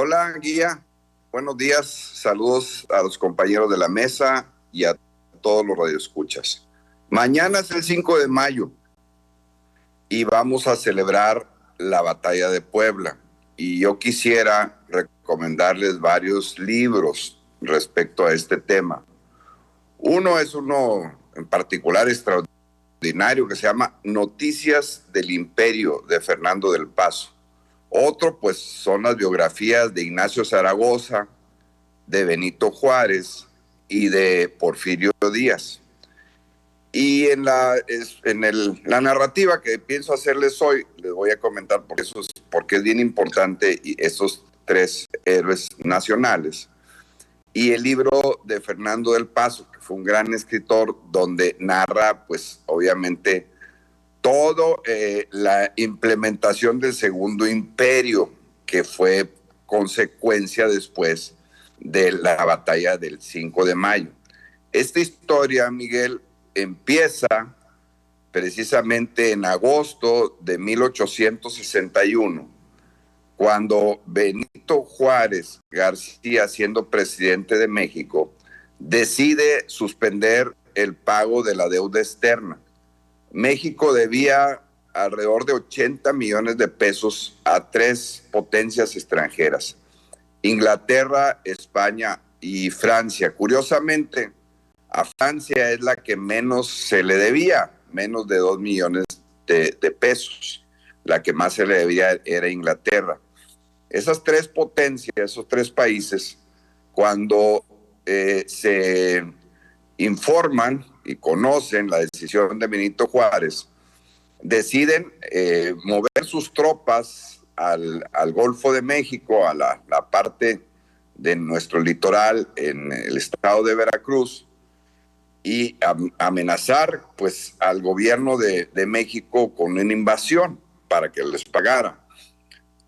Hola, guía. Buenos días. Saludos a los compañeros de la mesa y a todos los radioescuchas. Mañana es el 5 de mayo y vamos a celebrar la batalla de Puebla. Y yo quisiera recomendarles varios libros respecto a este tema. Uno es uno en particular extraordinario que se llama Noticias del Imperio de Fernando del Paso. Otro, pues, son las biografías de Ignacio Zaragoza, de Benito Juárez y de Porfirio Díaz. Y en la narrativa que pienso hacerles hoy, les voy a comentar porque es bien importante esos tres héroes nacionales. Y el libro de Fernando del Paso, que fue un gran escritor, donde narra, pues, obviamente, todo la implementación del Segundo Imperio, que fue consecuencia después de la batalla del 5 de mayo. Esta historia, Miguel, empieza precisamente en agosto de 1861, cuando Benito Juárez García, siendo presidente de México, decide suspender el pago de la deuda externa. México debía alrededor de 80 millones de pesos a tres potencias extranjeras: Inglaterra, España y Francia. Curiosamente, a Francia es la que menos se le debía, menos de 2 millones de pesos. La que más se le debía era Inglaterra. Esas tres potencias, esos tres países, cuando se informan y conocen la decisión de Benito Juárez, deciden mover sus tropas al Golfo de México, a la parte de nuestro litoral en el estado de Veracruz, y amenazar, pues, al gobierno de México con una invasión para que les pagara.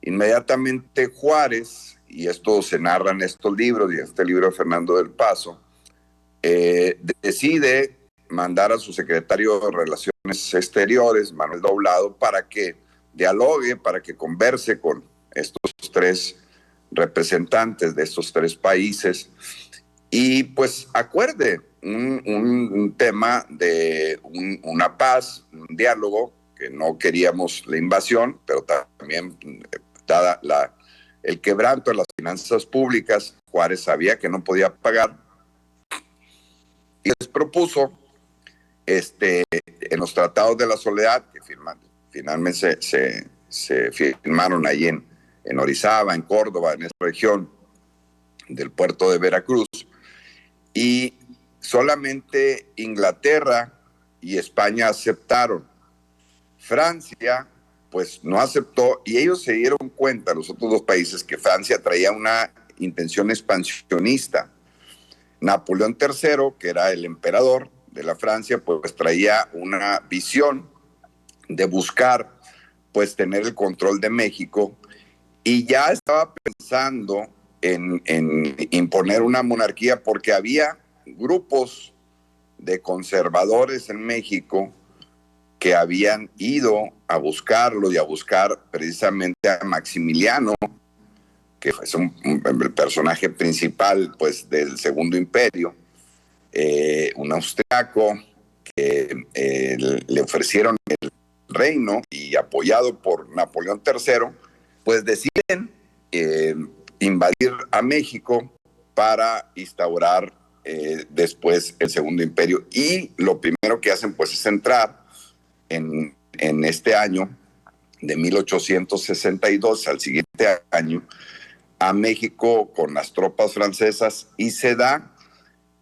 Inmediatamente Juárez, y esto se narra en estos libros y en este libro de Fernando del Paso, decide mandar a su secretario de Relaciones Exteriores, Manuel Doblado, para que dialogue, para que converse con estos tres representantes de estos tres países y pues acuerde un tema de una paz, un diálogo, que no queríamos la invasión, pero también, dada el quebranto de las finanzas públicas, Juárez sabía que no podía pagar y les propuso en los tratados de la soledad que finalmente se firmaron allí en Orizaba, en Córdoba, en esta región del puerto de Veracruz, y solamente Inglaterra y España aceptaron. Francia, pues, no aceptó, y ellos se dieron cuenta, los otros dos países, que Francia traía una intención expansionista. Napoleón III, que era el emperador de la Francia, pues traía una visión de buscar, pues, tener el control de México, y ya estaba pensando en imponer una monarquía, porque había grupos de conservadores en México que habían ido a buscarlo y a buscar precisamente a Maximiliano, que es el personaje principal, pues, del Segundo Imperio, un austriaco que le ofrecieron el reino, y apoyado por Napoleón III, pues deciden invadir a México para instaurar después el Segundo Imperio. Y lo primero que hacen, pues, es entrar en este año de 1862, al siguiente año, a México con las tropas francesas, y se da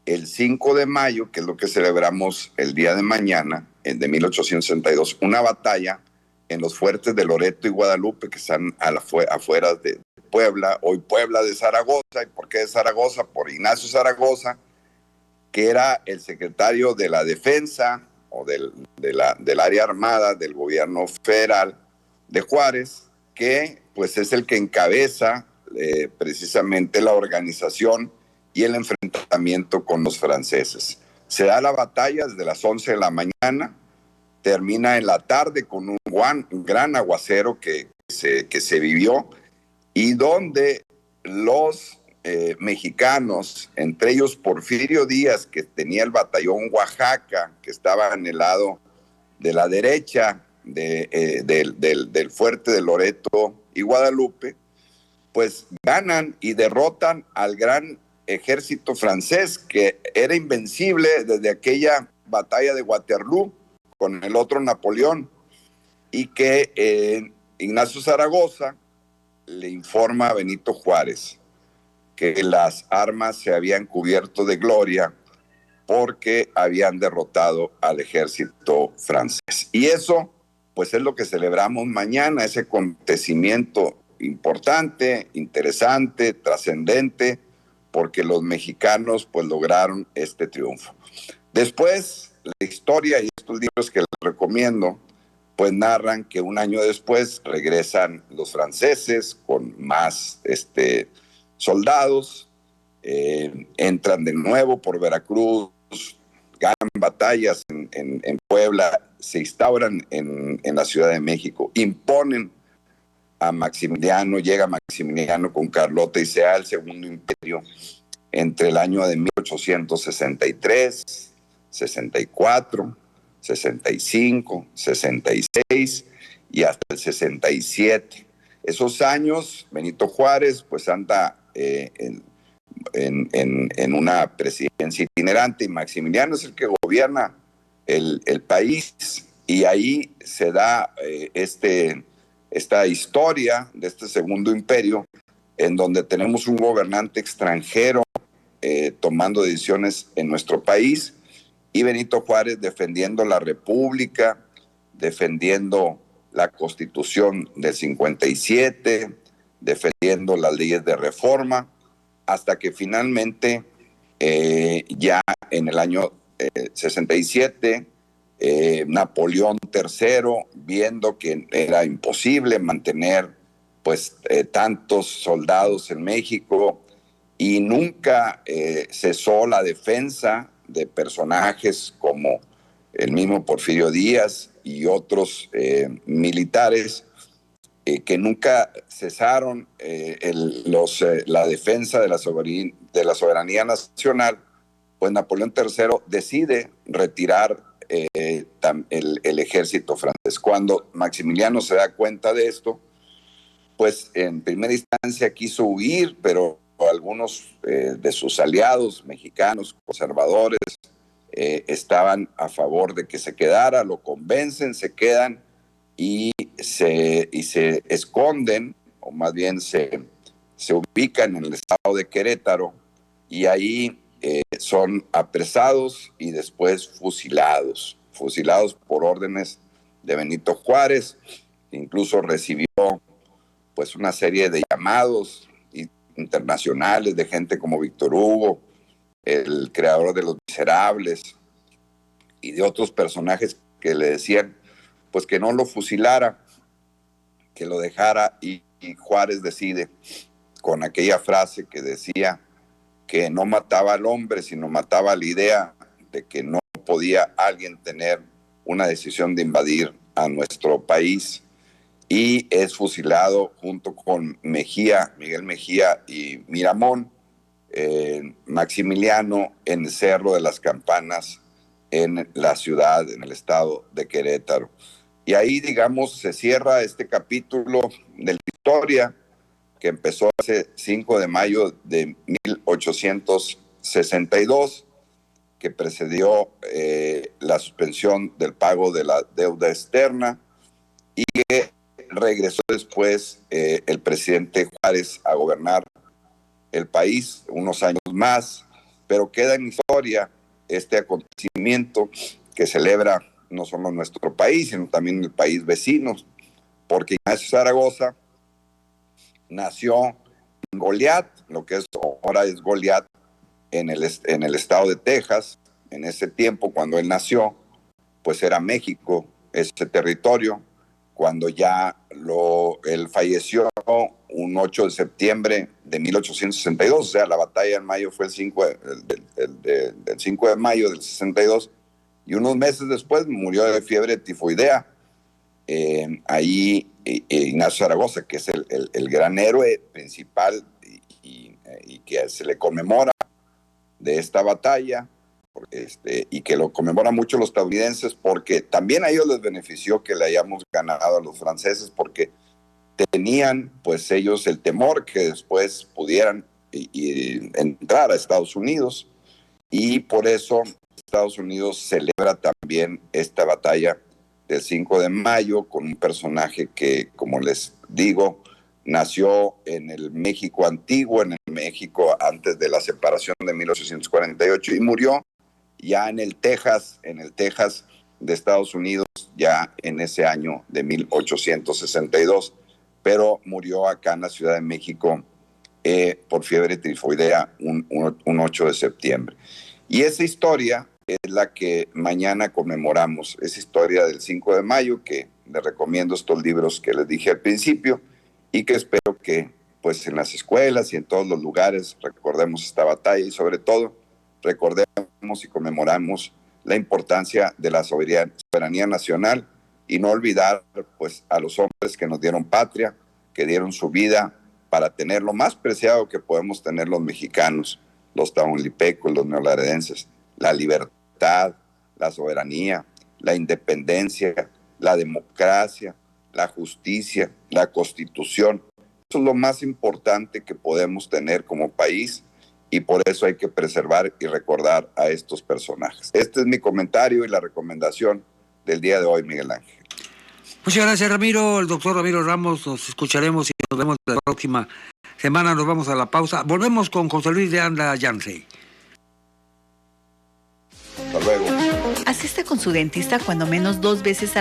el 5 de mayo, que es lo que celebramos el día de mañana, de 1862, una batalla en los fuertes de Loreto y Guadalupe, que están afuera de Puebla, hoy Puebla de Zaragoza. ¿Y por qué de Zaragoza? Por Ignacio Zaragoza, que era el secretario de la Defensa o del área armada del gobierno federal de Juárez, que, pues, es el que encabeza precisamente la organización y el enfrentamiento con los franceses. Se da la batalla desde las 11 de la mañana, termina en la tarde con un gran aguacero que se vivió, y donde los mexicanos, entre ellos Porfirio Díaz, que tenía el batallón Oaxaca, que estaba en el lado de la derecha del fuerte de Loreto y Guadalupe, pues ganan y derrotan al gran ejército francés, que era invencible desde aquella batalla de Waterloo con el otro Napoleón, y que Ignacio Zaragoza le informa a Benito Juárez que las armas se habían cubierto de gloria porque habían derrotado al ejército francés. Y eso, pues es lo que celebramos mañana, ese acontecimiento importante, interesante, trascendente, porque los mexicanos pues lograron este triunfo. Después, la historia y estos libros que les recomiendo, pues narran que un año después regresan los franceses con más soldados, entran de nuevo por Veracruz, ganan batallas en Puebla, se instauran en la Ciudad de México, imponen a Maximiliano, llega Maximiliano con Carlota y se da el Segundo Imperio entre el año de 1863, 64, 65, 66 y hasta el 67. Esos años, Benito Juárez pues anda en una presidencia itinerante y Maximiliano es el que gobierna el país, y ahí se da esta historia de este Segundo Imperio, en donde tenemos un gobernante extranjero tomando decisiones en nuestro país, y Benito Juárez defendiendo la República, defendiendo la Constitución del 57, defendiendo las leyes de reforma, hasta que finalmente ya en el año 67, Napoleón III, viendo que era imposible mantener pues tantos soldados en México, y nunca cesó la defensa de personajes como el mismo Porfirio Díaz y otros militares que nunca cesaron la defensa de la soberanía nacional, pues Napoleón III decide retirar el ejército francés. Cuando Maximiliano se da cuenta de esto, pues en primera instancia quiso huir, pero algunos de sus aliados mexicanos conservadores estaban a favor de que se quedara, lo convencen, se quedan y se esconden, o más bien se ubican en el estado de Querétaro, y ahí son apresados y después fusilados por órdenes de Benito Juárez. Incluso recibió pues una serie de llamados internacionales de gente como Víctor Hugo, el creador de Los Miserables, y de otros personajes que le decían pues que no lo fusilara, que lo dejara, y Juárez decide con aquella frase que decía que no mataba al hombre, sino mataba la idea de que no podía alguien tener una decisión de invadir a nuestro país, y es fusilado junto con Mejía, Miguel Mejía y Miramón, Maximiliano, en el Cerro de las Campanas, en la ciudad, en el estado de Querétaro. Y ahí, digamos, se cierra este capítulo de la historia que empezó hace 5 de mayo de 1862, que precedió la suspensión del pago de la deuda externa, y que regresó después el presidente Juárez a gobernar el país unos años más, pero queda en historia este acontecimiento que celebra no solo nuestro país, sino también el país vecino, porque Ignacio Zaragoza nació en Goliat, lo que ahora es Goliat, en el estado de Texas. En ese tiempo, cuando él nació, pues era México, ese territorio. Cuando ya él falleció un 8 de septiembre de 1862, o sea, la batalla en mayo fue el 5 de mayo del 62, y unos meses después murió de fiebre tifoidea. Ahí Ignacio Zaragoza, que es el gran héroe principal y que se le conmemora de esta batalla, y que lo conmemoran mucho los estadounidenses, porque también a ellos les benefició que le hayamos ganado a los franceses, porque tenían pues ellos el temor que después pudieran entrar a Estados Unidos, y por eso Estados Unidos celebra también esta batalla del 5 de mayo con un personaje que, como les digo, nació en el México antiguo, en el México antes de la separación de 1848, y murió ya en el Texas de Estados Unidos, ya en ese año de 1862, pero murió acá en la Ciudad de México por fiebre tifoidea un 8 de septiembre. Y esa historia es la que mañana conmemoramos, esa historia del 5 de mayo, que les recomiendo estos libros que les dije al principio, y que espero que pues en las escuelas y en todos los lugares recordemos esta batalla, y sobre todo recordemos y conmemoramos la importancia de la soberanía nacional, y no olvidar pues a los hombres que nos dieron patria, que dieron su vida para tener lo más preciado que podemos tener los mexicanos, los tamaulipecos, los neolaredenses: la libertad, la soberanía, la independencia, la democracia, la justicia, la constitución. Eso es lo más importante que podemos tener como país, y por eso hay que preservar y recordar a estos personajes. Este es mi comentario y la recomendación del día de hoy, Miguel Ángel. Muchas gracias, Ramiro. El doctor Ramiro Ramos. Nos escucharemos y nos vemos la próxima semana. Nos vamos a la pausa. Volvemos con José Luis de Anda Yancey. Hasta luego. Asista con su dentista cuando menos 2 veces al